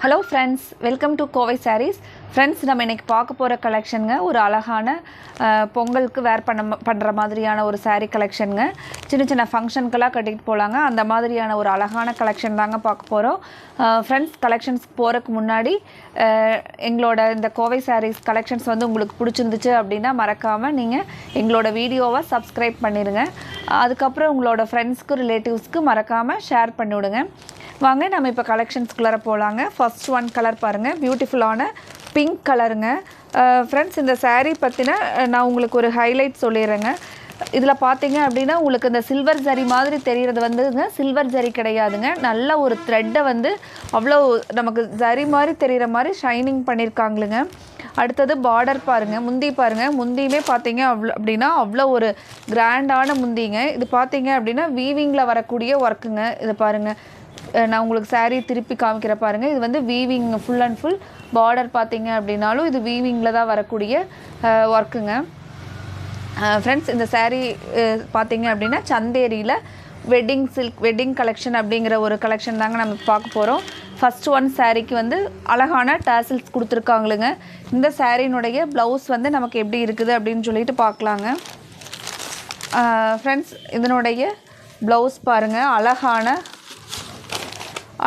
Hello friends, welcome to Kovai Sarees. Friends, நம்ம இன்னைக்கு பார்க்க போற கலெக்ஷன்ங்க ஒரு அழகான பொங்கலுக்கு வேர் பண்ற மாதிரியான ஒரு saree கலெக்ஷன்ங்க. சின்ன சின்ன ஃபங்க்ஷன்க்கெல்லாம் கட்டிட்டு போலாங்க. அந்த மாதிரியான ஒரு அழகான கலெக்ஷன் தாங்க பார்க்க போறோம். Friends, கலெக்ஷன்ஸ் போறதுக்கு முன்னாடி எங்களோட இந்த கோவை sarees கலெக்ஷன்ஸ் வந்து உங்களுக்கு பிடிச்சிருந்துச்சு அப்படினா மறக்காம நீங்க எங்களோட வீடியோவை Subscribe பண்ணிருங்க. அதுக்கு அப்புறம் உங்களோட ஃப்ரெண்ட்ஸ்க்கு ரிலேட்டிவ்ஸ்க்கு மறக்காம ஷேர் பண்ணி விடுங்க. வாங்க நம்ம இப்போ கலெக்ஷன்ஸ்க்குள்ளே போகலாங்க. ஃபர்ஸ்ட் ஒன் கலர் பாருங்கள், பியூட்டிஃபுல்லான பிங்க் கலருங்க. ஃப்ரெண்ட்ஸ், இந்த saree பற்றின நான் உங்களுக்கு ஒரு ஹைலைட் சொல்லிடுறேங்க. இதில் பார்த்தீங்க அப்படின்னா உங்களுக்கு இந்த சில்வர் ஜரி மாதிரி தெரிகிறது வந்துங்க சில்வர் ஜரி கிடையாதுங்க. நல்ல ஒரு த்ரெட்டை வந்து அவ்வளோ நமக்கு ஜரி மாதிரி தெரிகிற மாதிரி ஷைனிங் பண்ணியிருக்காங்களுங்க. அடுத்தது பார்டர் பாருங்கள், முந்தி பாருங்கள். முந்தியுமே பார்த்தீங்க அப்படின்னா அவ்வளோ ஒரு கிராண்டான முந்திங்க. இது பார்த்தீங்க அப்படின்னா வீவிங்கில் வரக்கூடிய ஒர்க்குங்க. இது பாருங்கள், நான் உங்களுக்கு saree திருப்பி காமிக்கிற பாருங்கள். இது வந்து weaving full and full border பார்த்தீங்க அப்படின்னாலும் இது வீவிங்கில் தான் வரக்கூடிய ஒர்க்குங்க. ஃப்ரெண்ட்ஸ், இந்த saree பார்த்தீங்க அப்படின்னா சந்தேரியில் வெட்டிங் கலெக்ஷன் அப்படிங்கிற ஒரு கலெக்ஷன் தாங்க நம்ம பார்க்க போகிறோம். ஃபஸ்ட் ஒன் சாரீக்கு வந்து அழகான டாசில்ஸ் கொடுத்துருக்காங்களுங்க. இந்த சாரீனுடைய ப்ளவுஸ் வந்து நமக்கு எப்படி இருக்குது அப்படின்னு சொல்லிட்டு பார்க்கலாங்க. ஃப்ரெண்ட்ஸ், இதனுடைய ப்ளவுஸ் பாருங்கள்,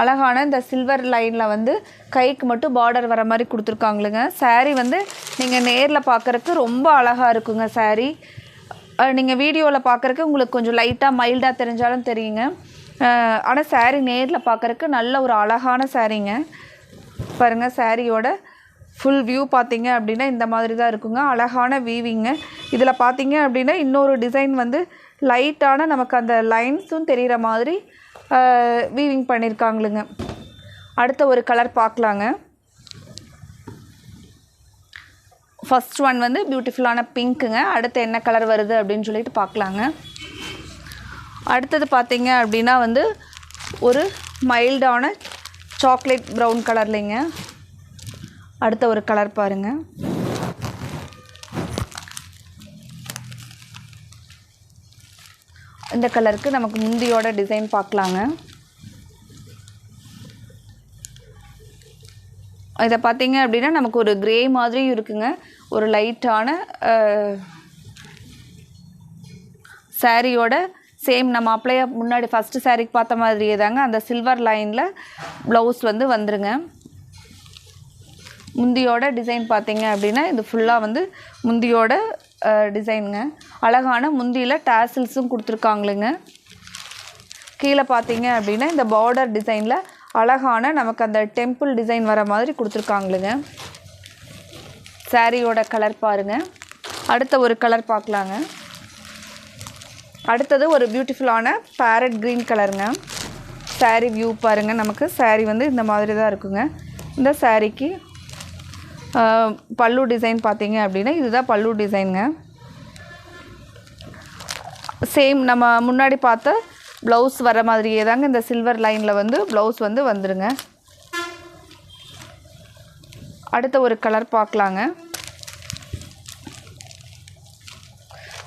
அழகான இந்த சில்வர் லைனில் வந்து கைக்கு மட்டும் பார்டர் வர மாதிரி கொடுத்துருக்காங்களுங்க. saree வந்து நீங்கள் நேரில் பார்க்குறக்கு ரொம்ப அழகாக இருக்குங்க. saree நீங்கள் வீடியோவில் பார்க்குறக்கு உங்களுக்கு கொஞ்சம் லைட்டாக மைல்டாக தெரிஞ்சாலும் தெரியுங்க. ஆனால் saree நேரில் பார்க்குறக்கு நல்ல ஒரு அழகான சாரீங்க. பாருங்கள், சாரியோட ஃபுல் வியூ பார்த்தீங்க அப்படின்னா இந்த மாதிரி தான் இருக்குங்க. அழகான வீவிங்க. இதில் பார்த்தீங்க அப்படின்னா இன்னொரு டிசைன் வந்து லைட்டான நமக்கு அந்த லைன்ஸும் தெரிகிற மாதிரி வீவிங் பண்ணியிருக்காங்களுங்க. அடுத்த ஒரு கலர் பார்க்கலாங்க. ஃபர்ஸ்ட் ஒன் வந்து பியூட்டிஃபுல்லான பிங்க்குங்க. அடுத்து என்ன கலர் வருது அப்படின்னு சொல்லிட்டு பார்க்கலாங்க. அடுத்தது பார்த்தீங்க அப்படின்னா வந்து ஒரு மைல்டான சாக்லேட் ப்ரௌன் கலர்லைங்க. அடுத்த ஒரு கலர் பாருங்கள். இந்த கலருக்கு நமக்கு முந்தியோட டிசைன் பார்க்கலாங்க. இதை பார்த்தீங்க அப்படின்னா நமக்கு ஒரு கிரே மாதிரியும் இருக்குங்க. ஒரு லைட்டான சாரியோட சேம் நம்ம அப்படியே முன்னாடி ஃபஸ்ட்டு சாரீக்கு பார்த்த மாதிரியே தாங்க அந்த சில்வர் லைனில் ப்ளவுஸ் வந்து வந்துருங்க. முந்தியோட டிசைன் பார்த்தீங்க அப்படின்னா இது ஃபுல்லாக வந்து முந்தியோட டிசைனுங்க. அழகான முந்தியில் டாசில்ஸும் கொடுத்துருக்காங்களுங்க. கீழே பார்த்தீங்க அப்படின்னா இந்த பார்டர் டிசைனில் அழகான நமக்கு அந்த டெம்பிள் டிசைன் வர மாதிரி கொடுத்துருக்காங்களுங்க. சாரியோட கலர் பாருங்கள். அடுத்த ஒரு கலர் பார்க்கலாங்க. அடுத்தது ஒரு பியூட்டிஃபுல்லான பேரட் க்ரீன் கலருங்க. சாரீ வியூ பாருங்கள். நமக்கு சாரீ வந்து இந்த மாதிரி தான் இருக்குங்க. இந்த சாரீக்கு பல்லு டிசைன் பார்த்தீங்க அப்படின்னா இதுதான் பல்லு டிசைனுங்க. சேம் நம்ம முன்னாடி பார்த்த ப்ளவுஸ் வர மாதிரியே தாங்க இந்த சில்வர் லைனில் வந்து ப்ளவுஸ் வந்து வந்துருங்க. அடுத்த ஒரு கலர் பார்க்கலாங்க.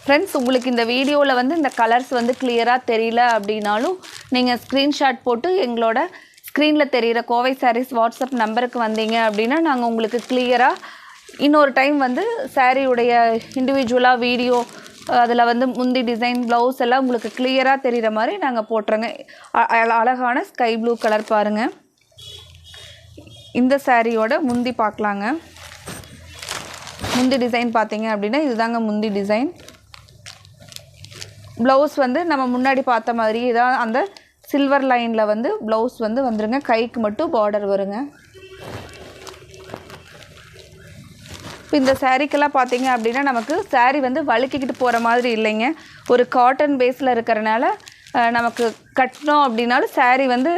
ஃப்ரெண்ட்ஸ், உங்களுக்கு இந்த வீடியோவில் வந்து இந்த கலர்ஸ் வந்து கிளியராக தெரியல அப்படின்னாலும் நீங்கள் ஸ்க்ரீன்ஷாட் போட்டு எங்களோட ஸ்க்ரீனில் தெரிகிற கோவை sarees வாட்ஸ்அப் நம்பருக்கு வந்தீங்க அப்படின்னா நாங்கள் உங்களுக்கு கிளியராக இன்னொரு டைம் வந்து சாரியுடைய இண்டிவிஜுவலாக வீடியோ அதில் வந்து முந்தி டிசைன் ப்ளவுஸ் எல்லாம் உங்களுக்கு கிளியராக தெரிகிற மாதிரி நாங்கள் போட்டுறோங்க. அழகான ஸ்கை ப்ளூ கலர் பாருங்கள். இந்த சாரியோட முந்தி பார்க்கலாங்க. முந்தி டிசைன் பார்த்தீங்க அப்படின்னா இதுதாங்க முந்தி டிசைன். ப்ளவுஸ் வந்து நம்ம முன்னாடி பார்த்த மாதிரி இதான் அந்த சில்வர் லைனில் வந்து ப்ளவுஸ் வந்து வந்துருங்க. கைக்கு மட்டும் பார்டர் வருங்க. இப்போ இந்த சாரீக்கெல்லாம் பார்த்தீங்க அப்படின்னா நமக்கு சாரீ வந்து வழுக்கிக்கிட்டு போகிற மாதிரி இல்லைங்க. ஒரு காட்டன் பேஸில் இருக்கிறனால நமக்கு கட்டினோம் அப்படின்னாலும் சாரீ வந்து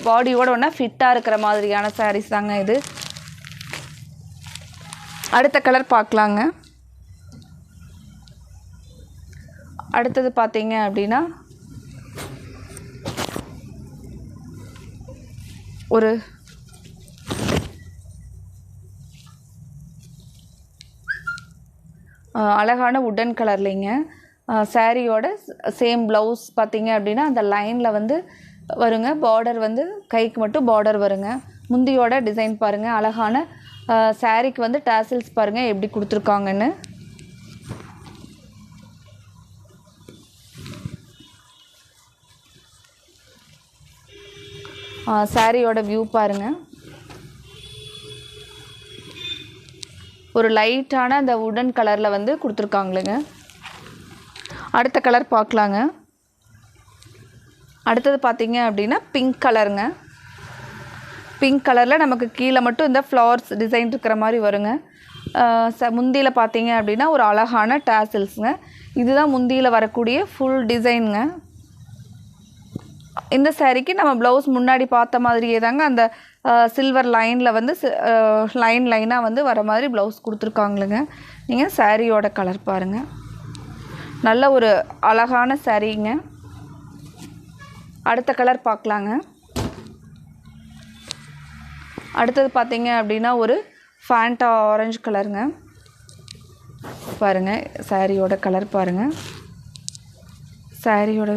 பாடியோட ஒன்றா ஃபிட்டாக இருக்கிற மாதிரியான சாரீஸ் தாங்க இது. அடுத்த கலர் பார்க்கலாங்க. அடுத்தது பார்த்தீங்க அப்படின்னா ஒரு அழகான உடன் கலர்லைங்க. சாரியோட சேம் ப்ளவுஸ் பார்த்தீங்க அப்படின்னா அந்த லைனில் வந்து வருங்க. பார்டர் வந்து கைக்கு மட்டும் பார்டர் வருங்க. முந்தியோட டிசைன் பாருங்கள். அழகான சாரீக்கு வந்து டாசில்ஸ் பாருங்கள் எப்படி கொடுத்துருக்காங்கன்னு. சாரியோட வியூ பாருங்கள். ஒரு லைட்டான அந்த வுடன் கலரில் வந்து கொடுத்துருக்காங்களுங்க. அடுத்த கலர் பார்க்கலாங்க. அடுத்தது பார்த்தீங்க அப்படின்னா பிங்க் கலருங்க. பிங்க் கலரில் நமக்கு கீழே மட்டும் இந்த ஃப்ளவர்ஸ் டிசைன் இருக்கிற மாதிரி வருங்க. முந்தியில் பார்த்தீங்க அப்படின்னா ஒரு அழகான டாசில்ஸுங்க. இதுதான் முந்தியில் வரக்கூடிய ஃபுல் டிசைனுங்க. இந்த சாரீக்கு நம்ம ப்ளவுஸ் முன்னாடி பார்த்த மாதிரியே தாங்க அந்த சில்வர் லைனில் வந்து லைனாக வந்து வர மாதிரி ப்ளவுஸ் கொடுத்துருக்காங்களுங்க. நீங்கள் சாரியோட கலர் பாருங்கள். நல்ல ஒரு அழகான சாரீங்க. அடுத்த கலர் பார்க்கலாங்க. அடுத்தது பார்த்தீங்க அப்படின்னா ஒரு ஃபேண்டா ஆரஞ்சு கலருங்க. பாருங்கள் சாரியோட கலர் பாருங்கள். சாரியோட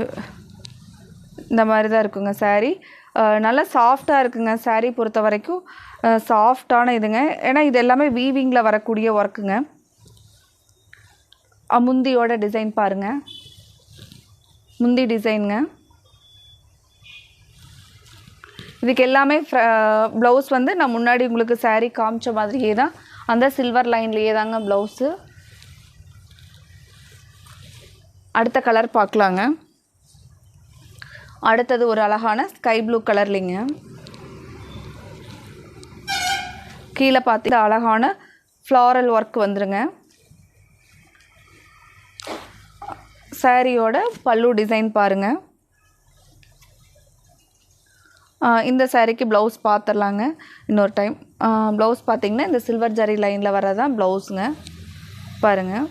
இந்த மாதிரி தான் இருக்குங்க சாரீ. நல்லா சாஃப்டாக இருக்குங்க சாரீ பொறுத்த வரைக்கும். சாஃப்டான இதுங்க. ஏன்னா இது எல்லாமே வீவிங்கில் வரக்கூடிய ஒர்க்குங்க. முந்தியோட டிசைன் பாருங்கள். முந்தி டிசைனுங்க. இதுக்கு எல்லாமே ப்ளவுஸ் வந்து நான் முன்னாடி உங்களுக்கு சாரீ காமிச்ச மாதிரியே தான் அந்த சில்வர் லைன்லேயே தாங்க ப்ளவுஸு. அடுத்த கலர் பார்க்கலாங்க. அடுத்தது ஒரு அழகான ஸ்கை ப்ளூ கலர்லிங்க. கீழே பார்த்தீங்கன்னா அழகான ஃப்ளாரல் ஒர்க் வந்துருங்க. சாரியோட பல்லு டிசைன் பாருங்கள். இந்த சாரீக்கு ப்ளவுஸ் பார்த்துடலாங்க இன்னொரு டைம். ப்ளவுஸ் பார்த்திங்கன்னா இந்த சில்வர் ஜரி லைனில் வரதான் ப்ளவுஸுங்க. பாருங்கள்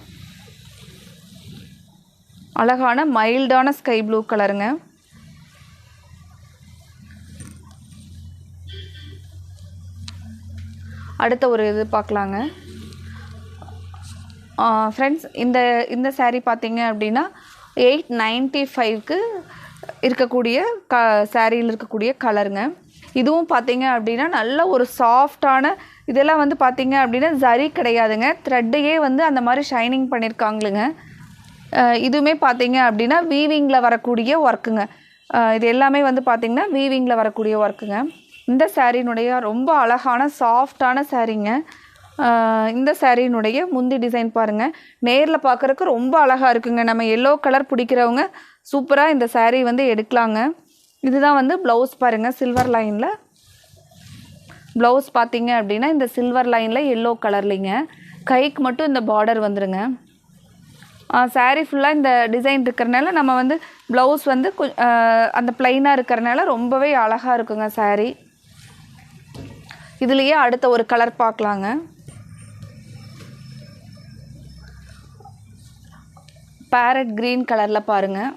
அழகான மைல்டான ஸ்கை ப்ளூ கலருங்க. அடுத்த ஒரு இது பார்க்கலாங்க. ஃப்ரெண்ட்ஸ் இந்த சாரீ பார்த்தீங்க அப்படின்னா 895க்கு இருக்கக்கூடிய சாரியில் இருக்கக்கூடிய கலருங்க. இதுவும் பார்த்தீங்க அப்படின்னா நல்ல ஒரு சாஃப்டான இதெல்லாம் வந்து பார்த்தீங்க அப்படின்னா ஜரி கிடையாதுங்க. த்ரெட்டையே வந்து அந்த மாதிரி ஷைனிங் பண்ணியிருக்காங்களுங்க. இதுவுமே பார்த்தீங்க அப்படின்னா வீவிங்கில் வரக்கூடிய ஒர்க்குங்க. இது எல்லாமே வந்து பார்த்திங்கன்னா வீவிங்கில் வரக்கூடிய ஒர்க்குங்க. இந்த சாரீனுடைய ரொம்ப அழகான சாஃப்டான சாரீங்க. இந்த சாரீனுடைய முந்தி டிசைன் பாருங்கள். நேரில் பார்க்குறக்கு ரொம்ப அழகாக இருக்குங்க. நம்ம எல்லோ கலர் பிடிக்கிறவங்க சூப்பராக இந்த சாரீ வந்து எடுக்கலாங்க. இதுதான் வந்து ப்ளவுஸ் பாருங்கள். சில்வர் லைனில் ப்ளவுஸ் பார்த்தீங்க அப்படின்னா இந்த சில்வர் லைனில் எல்லோ கலர்லிங்க. கைக்கு மட்டும் இந்த பார்டர் வந்துடுங்க. சாரீ ஃபுல்லாக இந்த டிசைன் இருக்கிறனால நம்ம வந்து ப்ளவுஸ் வந்து அந்த ப்ளைனாக இருக்கிறனால ரொம்பவே அழகாக இருக்குங்க சாரீ. இதுலேயே அடுத்த ஒரு கலர் பார்க்கலாங்க. பேரட் க்ரீன் கலரில் பாருங்கள்.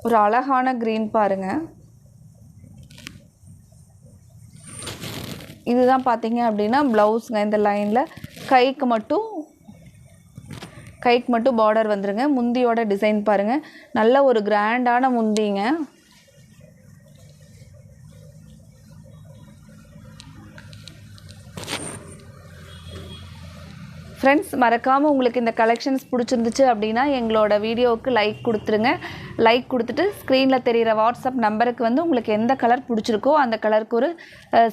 ஒரு அழகான க்ரீன் பாருங்கள். இதுதான் பார்த்தீங்க அப்படின்னா ப்ளவுஸுங்க. இந்த லைனில் கைக்கு மட்டும் பார்டர் வந்துருங்க. முந்தியோட டிசைன் பாருங்கள். நல்ல ஒரு கிராண்டான முந்திங்க. ஃப்ரெண்ட்ஸ் மறக்காமல் உங்களுக்கு இந்த கலெக்ஷன்ஸ் பிடிச்சிருந்துச்சு அப்படின்னா எங்களோட வீடியோவுக்கு லைக் கொடுத்துருங்க. லைக் கொடுத்துட்டு ஸ்க்ரீனில் தெரிகிற வாட்ஸ்அப் நம்பருக்கு வந்து உங்களுக்கு எந்த கலர் பிடிச்சிருக்கோ அந்த கலருக்கு ஒரு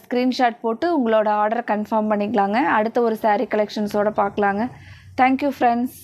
ஸ்க்ரீன்ஷாட் போட்டு உங்களோட ஆர்டரை கன்ஃபார்ம் பண்ணிக்கலாங்க. அடுத்த ஒரு சாரீ கலெக்ஷன்ஸோடு பார்க்கலாங்க. Thank you friends.